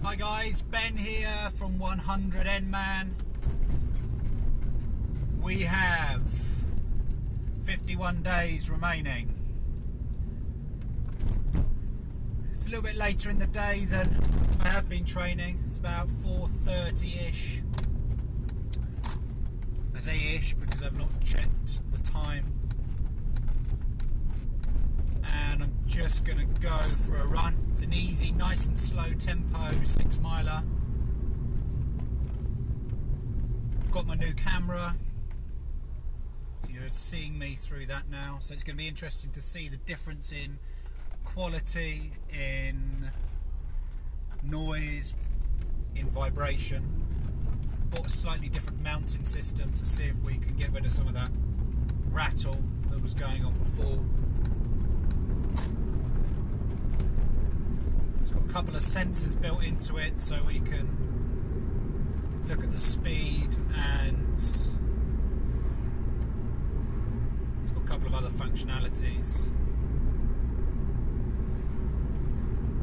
Hi guys, Ben here from 100 Ironman. We have 51 days remaining. It's a little bit later in the day than I have been training. It's about 4:30ish. I say ish because I've not checked the time. And I'm just going to go for a run. It's an easy, nice and slow tempo 6 miler. I've got my new camera, so you're seeing me through that now. So it's going to be interesting to see the difference in quality, in noise, in vibration. Bought a slightly different mounting system to see if we can get rid of some of that rattle that was going on before. It's got a couple of sensors built into it so we can look at the speed, and it's got a couple of other functionalities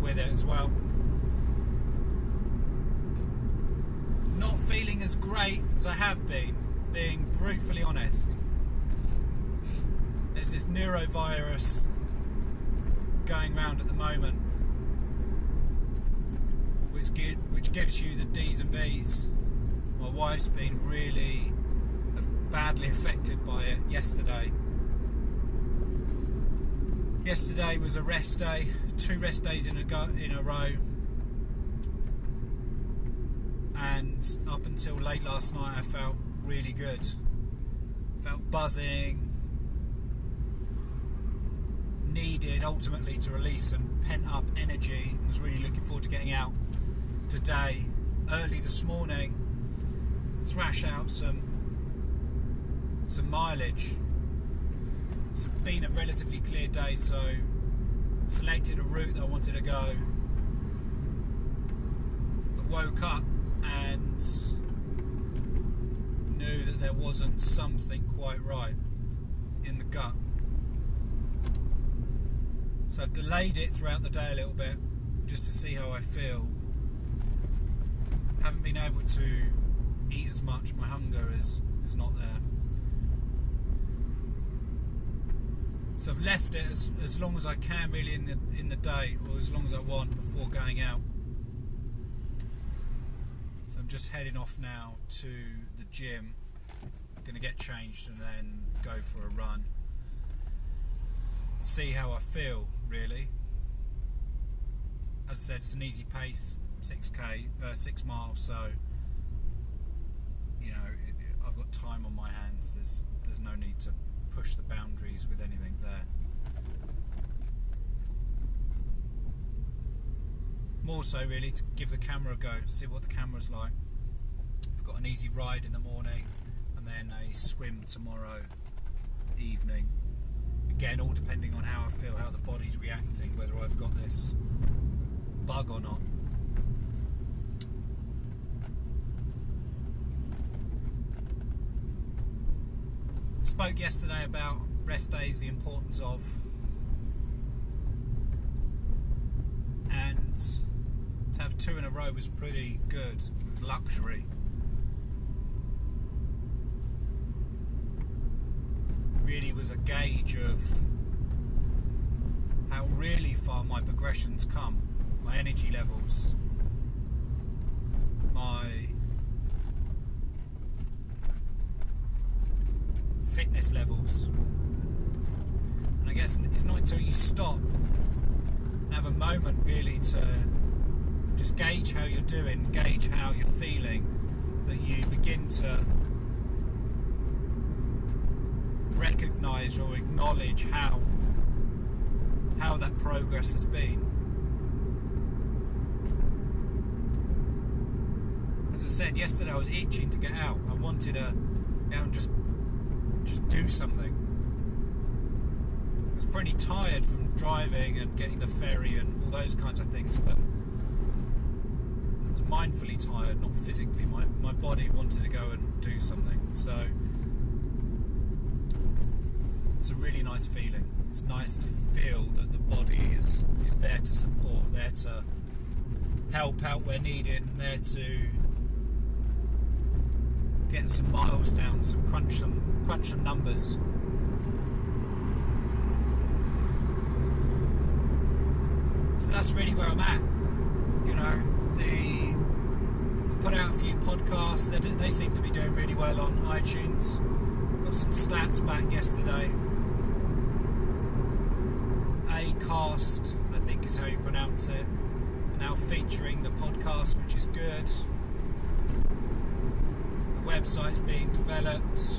with it as well. Not feeling as great as I have been, being brutally honest. There's this neurovirus going round at the moment, which gives you the D's and B's. My wife's been really badly affected by it yesterday. Yesterday was a rest day, 2 rest days in a row, and up until late last night I felt really good. Felt buzzing, needed ultimately to release some pent up energy. I was really looking forward to getting out today, early this morning, thrash out some mileage. It's been a relatively clear day, so selected a route that I wanted to go, but woke up and knew that there wasn't something quite right in the gut. So I've delayed it throughout the day a little bit just to see how I feel. Haven't been able to eat as much. My hunger is not there. So I've left it as long as I can really in the day, or as long as I want before going out. So I'm just heading off now to the gym. I'm going to get changed and then go for a run. See how I feel really. As I said, it's an easy pace, 6 miles, so you know I've got time on my hands. There's no need to push the boundaries with anything there. More so really to give the camera a go, see what the camera's like. I've got an easy ride in the morning and then a swim tomorrow evening. Again, all depending on how I feel, how the body's reacting, whether I've got this bug or not. Spoke yesterday about rest days, the importance of, and to have 2 in a row was pretty good. It was luxury. Really was a gauge of how really far my progression's come, my energy levels, my fitness levels. And I guess it's not until you stop and have a moment really to just gauge how you're doing, gauge how you're feeling, that you begin to recognise or acknowledge how that progress has been. As I said yesterday, I was itching to get out. I wanted to get out and just do something. I was pretty tired from driving and getting the ferry and all those kinds of things, but I was mindfully tired, not physically. My body wanted to go and do something. So it's a really nice feeling. It's nice to feel that the body is there to support, there to help out where needed, and there to get some miles down, crunch some numbers. So that's really where I'm at. You know, I put out a few podcasts. They seem to be doing really well on iTunes. Got some stats back yesterday. Acast, I think is how you pronounce it, now featuring the podcast, which is good. The website's being developed.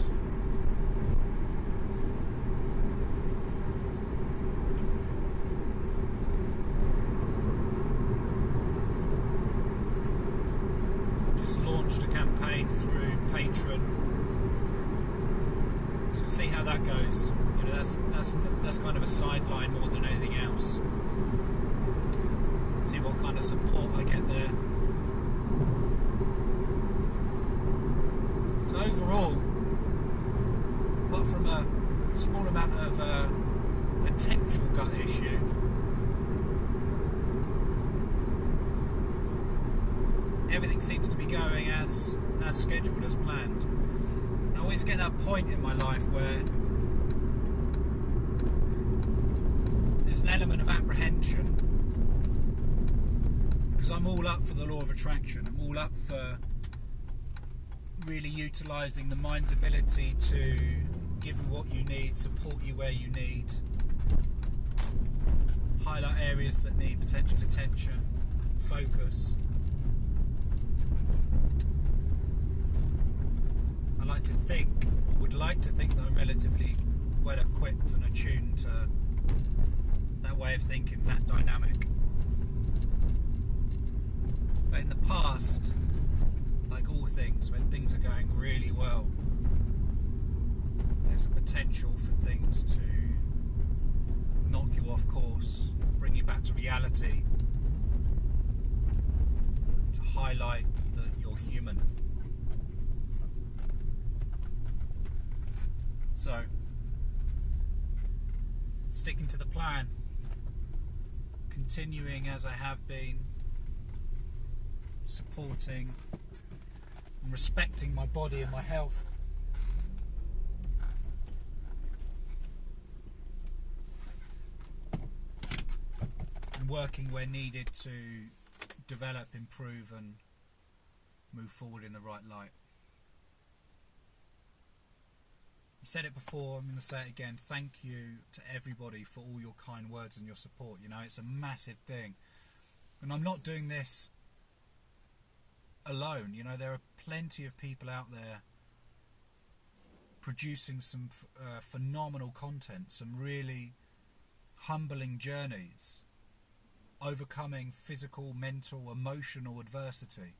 Just launched a campaign through Patreon, so we'll see how that goes. You know, that's kind of a sideline more than anything else. See what kind of support I get there. So overall, apart from a small amount of potential gut issue, everything seems to be going as scheduled, as planned. And I always get that point in my life where there's an element of apprehension, because I'm all up for the law of attraction. I'm all up for really utilising the mind's ability to give you what you need, support you where you need, highlight areas that need potential attention, focus. I like to think, or would like to think, that I'm relatively well equipped and attuned to that way of thinking, that dynamic. But in the past, like all things, when things are going really well, there's a potential for things to knock you off course, bring you back to reality, to highlight that you're human. So, sticking to the plan, continuing as I have been, supporting and respecting my body and my health. And working where needed to develop, improve and move forward in the right light. I've said it before, I'm going to say it again. Thank you to everybody for all your kind words and your support. You know, it's a massive thing. And I'm not doing this alone. You know, there are plenty of people out there producing some phenomenal content, some really humbling journeys, overcoming physical, mental, emotional adversity.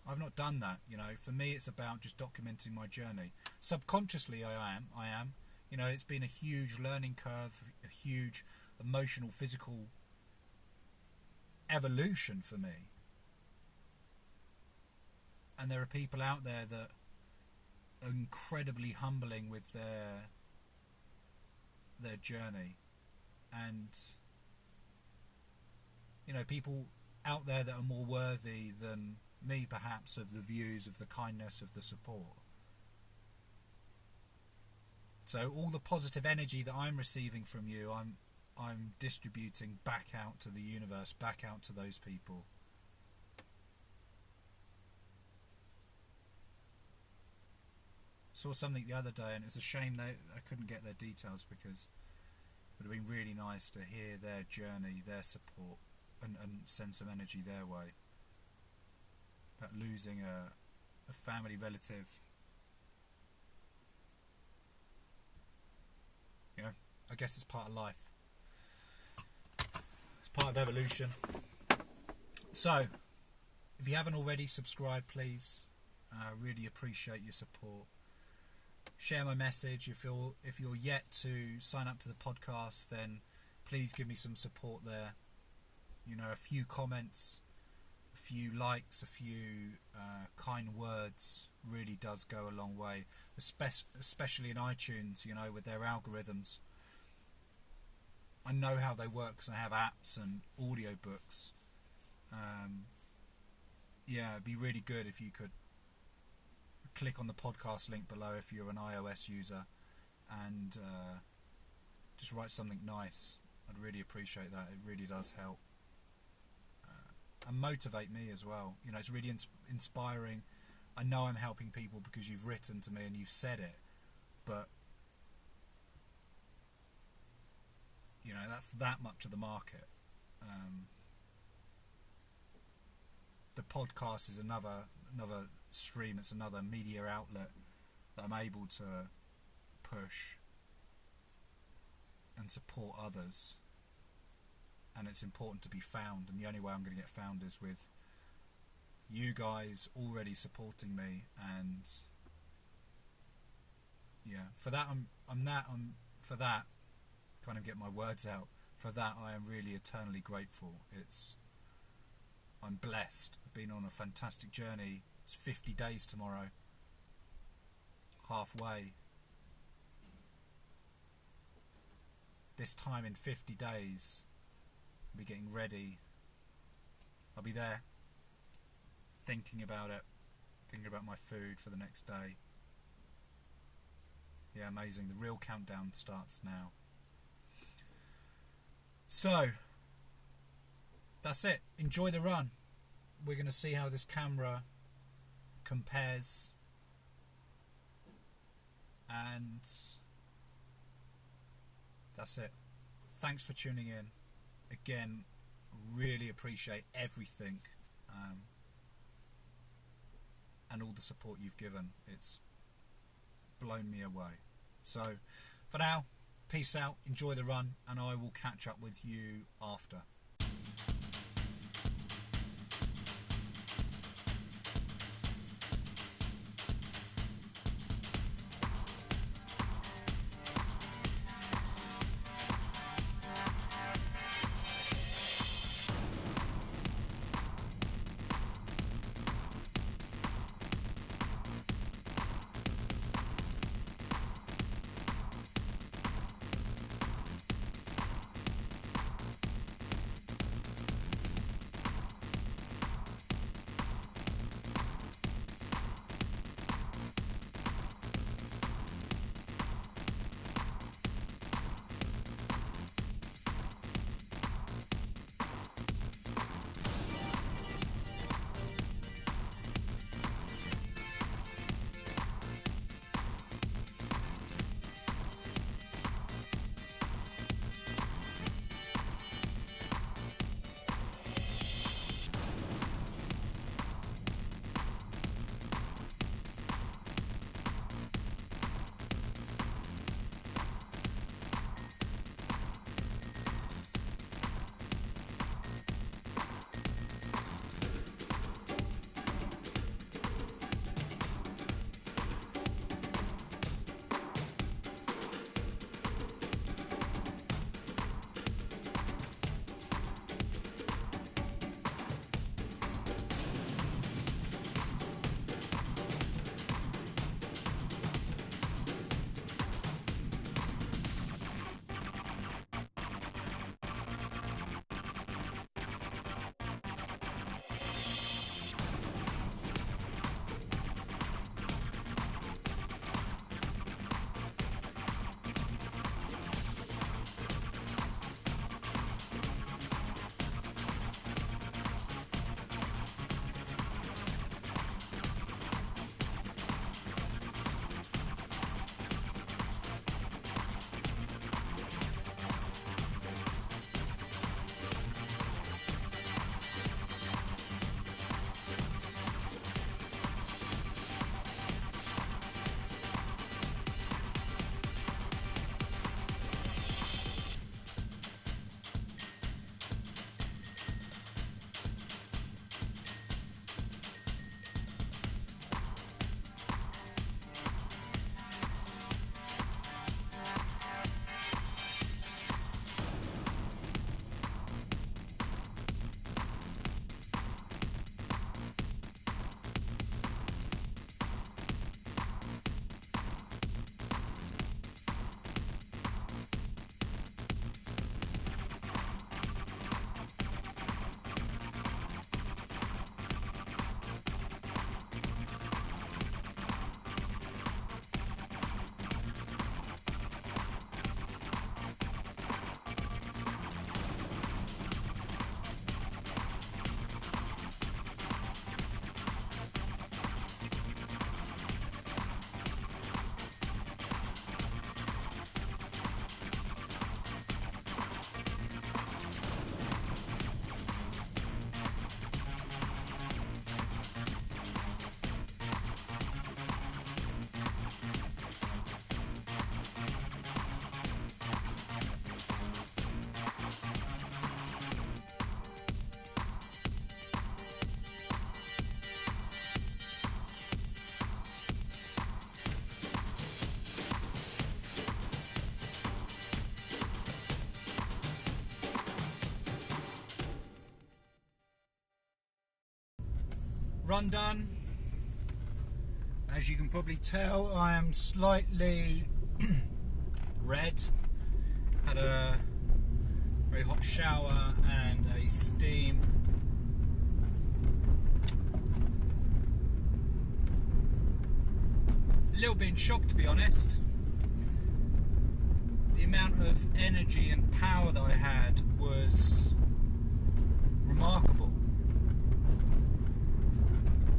I've not done that, you know. For me, it's about just documenting my journey. Subconsciously, I am. You know, it's been a huge learning curve, a huge emotional, physical evolution for me. And there are people out there that are incredibly humbling with their journey. And, you know, people out there that are more worthy than me, perhaps, of the views, of the kindness, of the support. So all the positive energy that I'm receiving from you, I'm distributing back out to the universe, back out to those people. Saw something the other day, and it's a shame that I couldn't get their details, because it would have been really nice to hear their journey, their support, and send some energy their way. About losing a family relative. You know, I guess it's part of life. It's part of evolution. So, if you haven't already, subscribe please. I really appreciate your support. Share my message. If you're yet to sign up to the podcast, then please give me some support there. You know, a few comments, a few likes, a few kind words really does go a long way, especially in iTunes, you know, with their algorithms. I know how they work because I have apps and audiobooks, yeah, it'd be really good if you could click on the podcast link below if you're an iOS user, and just write something nice. I'd really appreciate that. It really does help and motivate me as well. You know, it's really inspiring. I know I'm helping people because you've written to me and you've said it, but you know, that's that much of the market. The podcast is another stream. It's another media outlet that I'm able to push and support others, and it's important to be found, and the only way I'm going to get found is with you guys already supporting me. And yeah, for that for that, kind of get my words out, for that I am really eternally grateful. I'm blessed. I've been on a fantastic journey. It's 50 days tomorrow, halfway. This time in 50 days, I'll be getting ready. I'll be there, thinking about it, thinking about my food for the next day. Yeah, amazing. The real countdown starts now. So, that's it. Enjoy the run. We're going to see how this camera compares. And that's it. Thanks for tuning in. Again, really appreciate everything and all the support you've given. It's blown me away. So, for now, peace out, enjoy the run, and I will catch up with you after. Run done. As you can probably tell, I am slightly red. Had a very hot shower and a steam. A little bit in shock, to be honest. The amount of energy and power that I had was remarkable.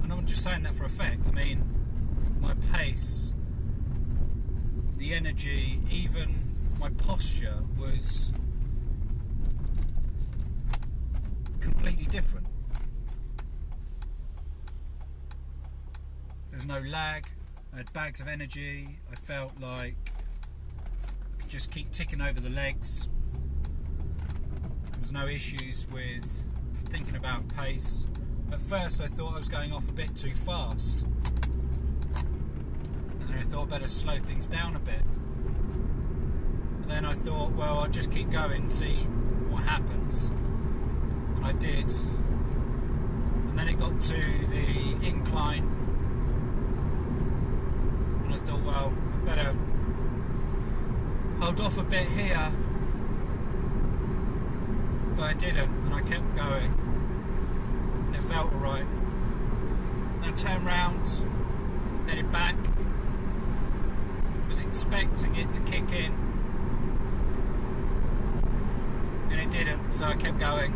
And I'm just saying that for effect. I mean, my pace, the energy, even my posture was completely different. There was no lag. I had bags of energy. I felt like I could just keep ticking over the legs. There was no issues with thinking about pace. At first I thought I was going off a bit too fast, and I thought I'd better slow things down a bit. But then I thought, well, I'll just keep going and see what happens. And I did. And then it got to the incline, and I thought, well, I better hold off a bit here. But I didn't, and I kept going. And it felt alright. Then I turned round, headed back. Was expecting it to kick in, and it didn't, so I kept going.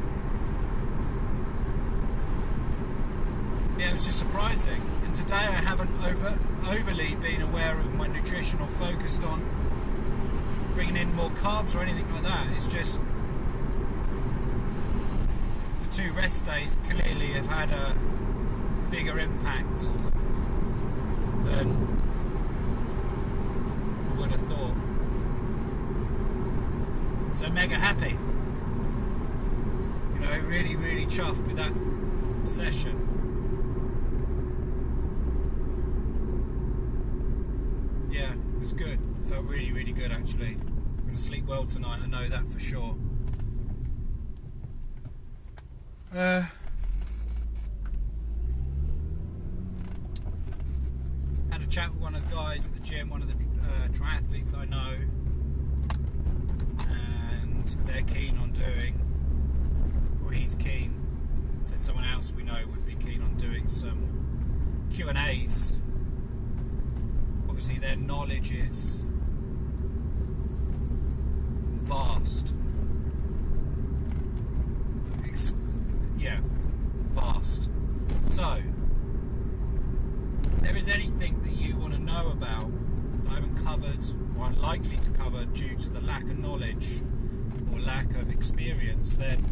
Yeah, it was just surprising. And today I haven't overly been aware of my nutrition or focused on bringing in more carbs or anything like that. It's just the 2 rest days clearly have had a bigger impact than I would have thought. So mega happy. You know, really, really chuffed with that session. Yeah, it was good. Felt really, really good actually. I'm going to sleep well tonight, I know that for sure. Had a chat with one of the guys at the gym, one of the triathletes I know, and they're keen on doing, or he's keen, said someone else we know would be keen on doing some Q&As. Obviously their knowledge is vast. Vast. So, if there is anything that you want to know about that I haven't covered or unlikely to cover due to the lack of knowledge or lack of experience, then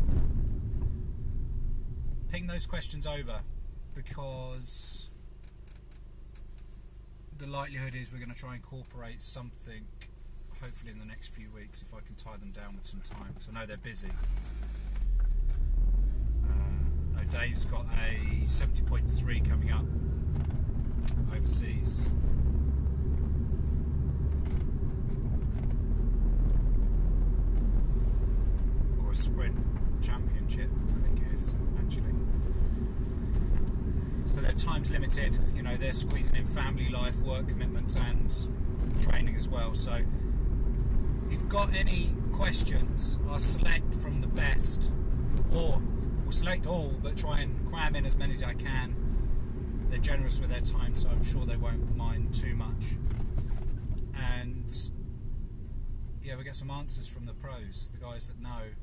ping those questions over, because the likelihood is we're going to try and incorporate something hopefully in the next few weeks if I can tie them down with some time, because I know they're busy. Dave's got a 70.3 coming up overseas. Or a sprint championship, I think it is, actually. So their time's limited, you know, they're squeezing in family life, work commitments and training as well. So if you've got any questions, I'll select from the best, or we'll select all, but try and cram in as many as I can. They're generous with their time, so I'm sure they won't mind too much. And yeah, we'll get some answers from the pros, the guys that know,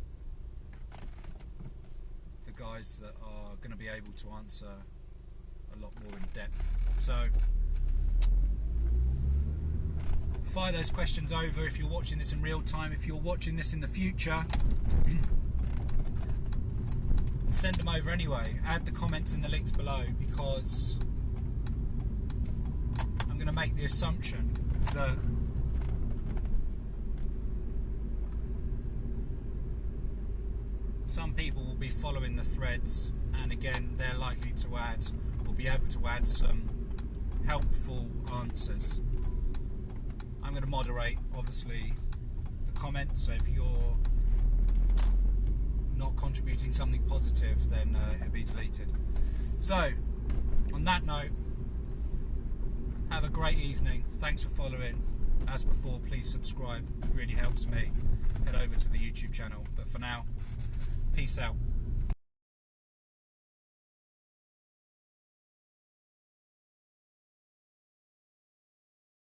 the guys that are going to be able to answer a lot more in depth. So fire those questions over if you're watching this in real time. If you're watching this in the future, send them over anyway. Add the comments in the links below, because I'm going to make the assumption that some people will be following the threads, and again they're likely to add, or be able to add, some helpful answers. I'm going to moderate obviously the comments, so if you're not contributing something positive, then it'll be deleted. So On that note, have a great evening. Thanks for following. As before, please subscribe. It really helps me. Head over to the YouTube channel. But for now, peace out.